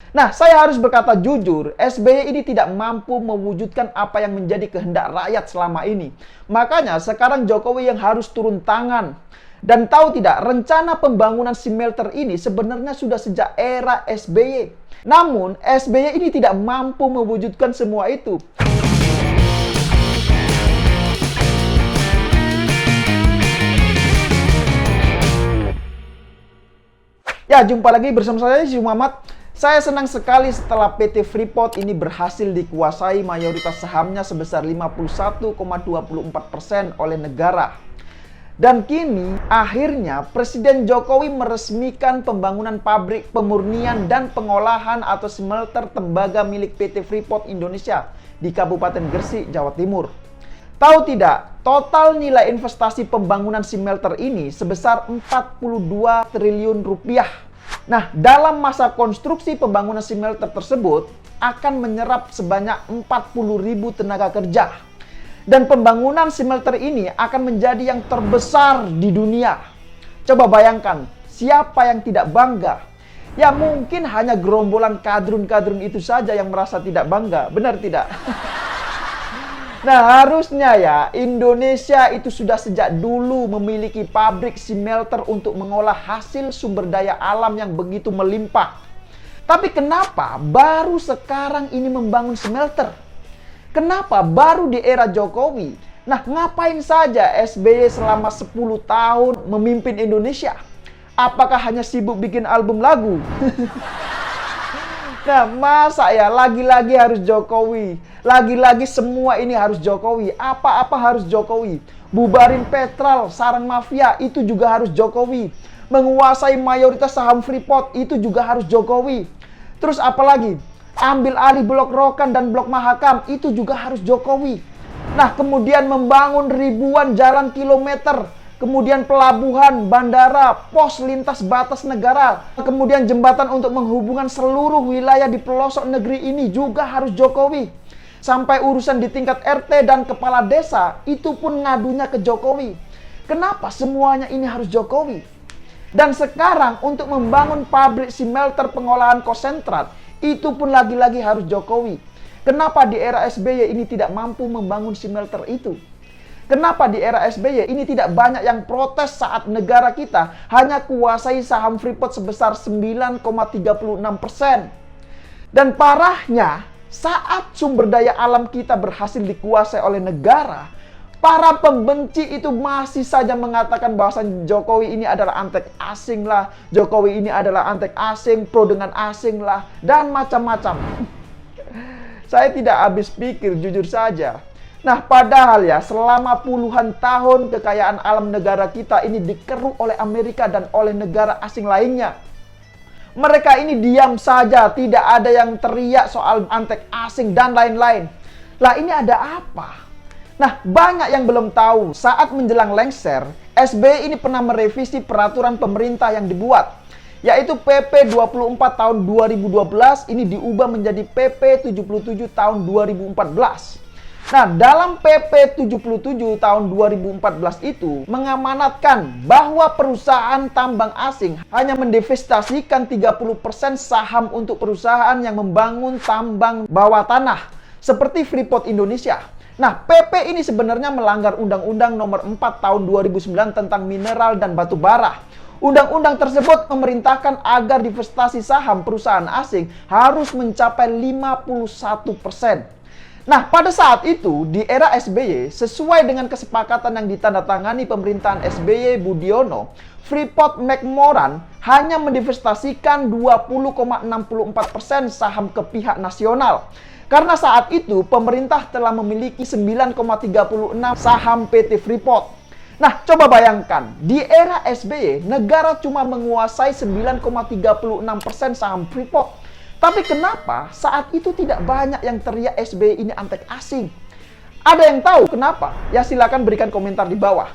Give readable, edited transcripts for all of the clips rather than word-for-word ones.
Nah, saya harus berkata jujur, SBY ini tidak mampu mewujudkan apa yang menjadi kehendak rakyat selama ini. Makanya sekarang Jokowi yang harus turun tangan. Dan tahu tidak, rencana pembangunan smelter ini sebenarnya sudah sejak era SBY. Namun, SBY ini tidak mampu mewujudkan semua itu. Ya, jumpa lagi bersama saya, Yusuf Muhammad. Saya senang sekali setelah PT Freeport ini berhasil dikuasai mayoritas sahamnya sebesar 51,24% oleh negara. Dan kini, akhirnya Presiden Jokowi meresmikan pembangunan pabrik pemurnian dan pengolahan atau smelter tembaga milik PT Freeport Indonesia di Kabupaten Gresik, Jawa Timur. Tahu tidak, total nilai investasi pembangunan smelter ini sebesar 42 triliun rupiah. Nah, dalam masa konstruksi pembangunan smelter tersebut akan menyerap sebanyak 40.000 tenaga kerja. Dan pembangunan smelter ini akan menjadi yang terbesar di dunia. Coba bayangkan, siapa yang tidak bangga? Ya mungkin hanya gerombolan kadrun-kadrun itu saja yang merasa tidak bangga, benar tidak? Nah, harusnya ya, Indonesia itu sudah sejak dulu memiliki pabrik smelter untuk mengolah hasil sumber daya alam yang begitu melimpah. Tapi kenapa baru sekarang ini membangun smelter? Kenapa baru di era Jokowi? Nah, ngapain saja SBY selama 10 tahun memimpin Indonesia? Apakah hanya sibuk bikin album lagu? Nah, masa ya lagi-lagi harus Jokowi? Lagi-lagi semua ini harus Jokowi. Apa-apa harus Jokowi. Bubarin Petral, sarang mafia, itu juga harus Jokowi. Menguasai mayoritas saham Freeport, itu juga harus Jokowi. Terus apa lagi? Ambil alih Blok Rokan dan Blok Mahakam, itu juga harus Jokowi. Nah, kemudian membangun ribuan jalan kilometer. Kemudian pelabuhan, bandara, pos lintas batas negara. Kemudian jembatan untuk menghubungkan seluruh wilayah di pelosok negeri ini juga harus Jokowi. Sampai urusan di tingkat RT dan kepala desa, itu pun ngadunya ke Jokowi. Kenapa semuanya ini harus Jokowi? Dan sekarang untuk membangun pabrik smelter pengolahan konsentrat, itu pun lagi-lagi harus Jokowi. Kenapa di era SBY ini tidak mampu membangun smelter itu? Kenapa di era SBY ini tidak banyak yang protes saat negara kita hanya kuasai saham Freeport sebesar 9,36%? Dan parahnya, saat sumber daya alam kita berhasil dikuasai oleh negara, para pembenci itu masih saja mengatakan bahwa Jokowi ini adalah antek asing lah, Jokowi ini adalah antek asing, pro dengan asing lah, dan macam-macam. Saya tidak habis pikir, jujur saja. Nah, padahal ya, selama puluhan tahun kekayaan alam negara kita ini dikeruk oleh Amerika dan oleh negara asing lainnya. Mereka ini diam saja, tidak ada yang teriak soal antek asing dan lain-lain. Lah, ini ada apa? Nah, banyak yang belum tahu, saat menjelang lengser, SBY ini pernah merevisi peraturan pemerintah yang dibuat, yaitu PP 24 tahun 2012 ini diubah menjadi PP 77 tahun 2014. Nah, dalam PP 77 tahun 2014 itu mengamanatkan bahwa perusahaan tambang asing hanya mendivestasikan 30% saham untuk perusahaan yang membangun tambang bawah tanah seperti Freeport Indonesia. Nah, PP ini sebenarnya melanggar Undang-Undang Nomor 4 Tahun 2009 tentang mineral dan batu bara. Undang-undang tersebut memerintahkan agar divestasi saham perusahaan asing harus mencapai 51%. Nah, pada saat itu, di era SBY, sesuai dengan kesepakatan yang ditandatangani pemerintahan SBY Budiono, Freeport-McMoRan hanya mendivestasikan 20,64% saham ke pihak nasional. Karena saat itu, pemerintah telah memiliki 9,36% saham PT Freeport. Nah, coba bayangkan, di era SBY, negara cuma menguasai 9,36% saham Freeport. Tapi kenapa saat itu tidak banyak yang teriak SBY ini antek asing? Ada yang tahu kenapa? Ya silakan berikan komentar di bawah.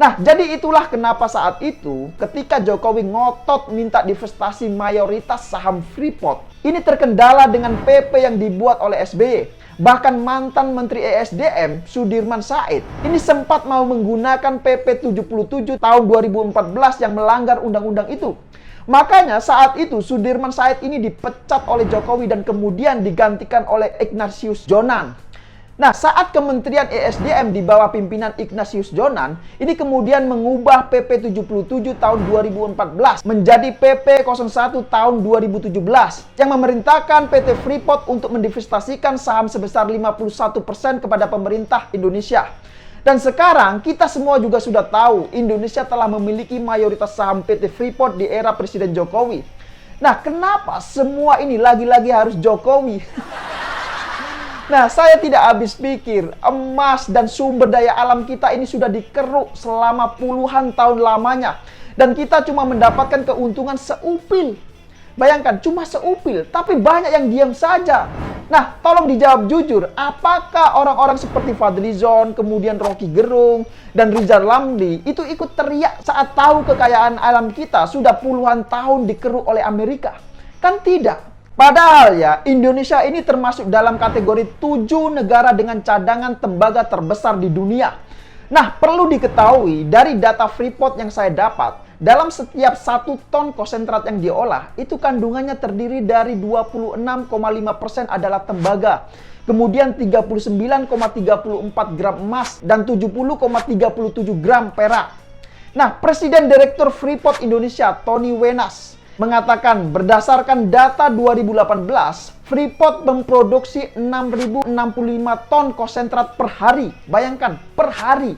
Nah, jadi itulah kenapa saat itu ketika Jokowi ngotot minta divestasi mayoritas saham Freeport, ini terkendala dengan PP yang dibuat oleh SBY. Bahkan mantan Menteri ESDM Sudirman Said ini sempat mau menggunakan PP 77 tahun 2014 yang melanggar undang-undang itu. Makanya saat itu Sudirman Said ini dipecat oleh Jokowi dan kemudian digantikan oleh Ignatius Jonan. Nah, saat Kementerian ESDM di bawah pimpinan Ignatius Jonan, ini kemudian mengubah PP 77 tahun 2014 menjadi PP 01 tahun 2017 yang memerintahkan PT Freeport untuk mendivestasikan saham sebesar 51% kepada pemerintah Indonesia. Dan sekarang kita semua juga sudah tahu Indonesia telah memiliki mayoritas saham PT Freeport di era Presiden Jokowi. Nah, kenapa semua ini lagi-lagi harus Jokowi? Nah, saya tidak habis pikir, emas dan sumber daya alam kita ini sudah dikeruk selama puluhan tahun lamanya. Dan kita cuma mendapatkan keuntungan seupil. Bayangkan, cuma seupil, tapi banyak yang diam saja. Nah, tolong dijawab jujur, apakah orang-orang seperti Fadlizon, kemudian Rocky Gerung, dan Rizal Ramli itu ikut teriak saat tahu kekayaan alam kita sudah puluhan tahun dikeruk oleh Amerika? Kan tidak. Padahal ya, Indonesia ini termasuk dalam kategori 7 negara dengan cadangan tembaga terbesar di dunia. Nah, perlu diketahui dari data Freeport yang saya dapat, dalam setiap 1 ton konsentrat yang diolah, itu kandungannya terdiri dari 26,5% adalah tembaga. Kemudian 39,34 gram emas dan 70,37 gram perak. Nah, Presiden Direktur Freeport Indonesia, Tony Wenas, mengatakan berdasarkan data 2018, Freeport memproduksi 6.065 ton konsentrat per hari. Bayangkan, per hari.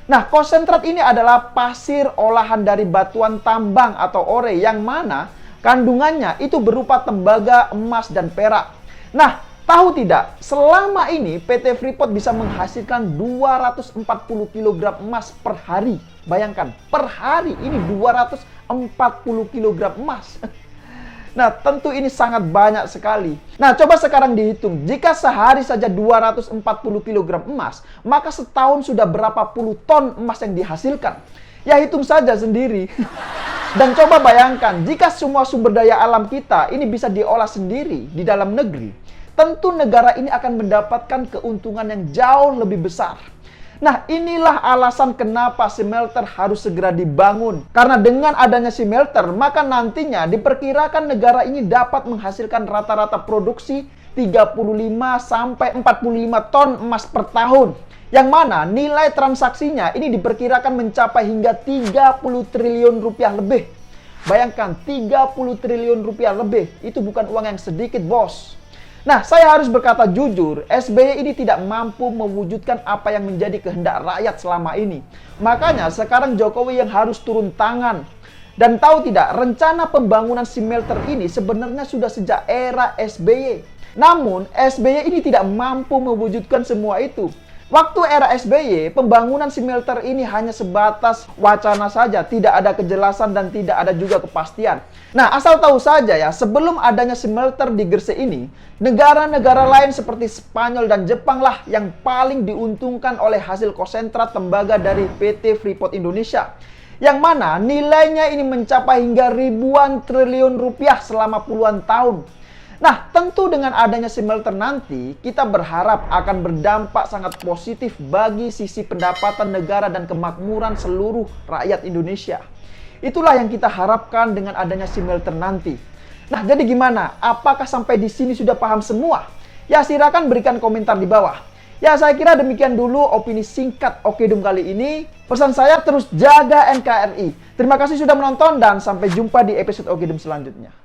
Nah, konsentrat ini adalah pasir olahan dari batuan tambang atau ore yang mana kandungannya itu berupa tembaga, emas, dan perak. Nah, tahu tidak, selama ini PT Freeport bisa menghasilkan 240 kg emas per hari. Bayangkan, per hari ini 240 kg emas. Nah, tentu ini sangat banyak sekali. Nah, coba sekarang dihitung. Jika sehari saja 240 kg emas, maka setahun sudah berapa puluh ton emas yang dihasilkan. Ya, hitung saja sendiri. Dan coba bayangkan, jika semua sumber daya alam kita ini bisa diolah sendiri di dalam negeri, tentu negara ini akan mendapatkan keuntungan yang jauh lebih besar. Nah, inilah alasan kenapa smelter harus segera dibangun. Karena dengan adanya smelter, maka nantinya diperkirakan negara ini dapat menghasilkan rata-rata produksi 35-45 ton emas per tahun. Yang mana nilai transaksinya ini diperkirakan mencapai hingga 30 triliun rupiah lebih. Bayangkan, 30 triliun rupiah lebih. Itu bukan uang yang sedikit, bos. Nah, saya harus berkata jujur, SBY ini tidak mampu mewujudkan apa yang menjadi kehendak rakyat selama ini. Makanya sekarang Jokowi yang harus turun tangan. Dan tahu tidak, rencana pembangunan smelter ini sebenarnya sudah sejak era SBY. Namun, SBY ini tidak mampu mewujudkan semua itu. Waktu era SBY, pembangunan smelter ini hanya sebatas wacana saja, tidak ada kejelasan dan tidak ada juga kepastian. Nah, asal tahu saja ya, sebelum adanya smelter di Gresik ini, negara-negara lain seperti Spanyol dan Jepang lah yang paling diuntungkan oleh hasil konsentrat tembaga dari PT Freeport Indonesia. Yang mana nilainya ini mencapai hingga ribuan triliun rupiah selama puluhan tahun. Nah, tentu dengan adanya smelter nanti, kita berharap akan berdampak sangat positif bagi sisi pendapatan negara dan kemakmuran seluruh rakyat Indonesia. Itulah yang kita harapkan dengan adanya smelter nanti. Nah, jadi gimana? Apakah sampai di sini sudah paham semua? Ya, silakan berikan komentar di bawah. Ya, saya kira demikian dulu opini singkat Okedum kali ini. Pesan saya terus jaga NKRI. Terima kasih sudah menonton dan sampai jumpa di episode Okedum selanjutnya.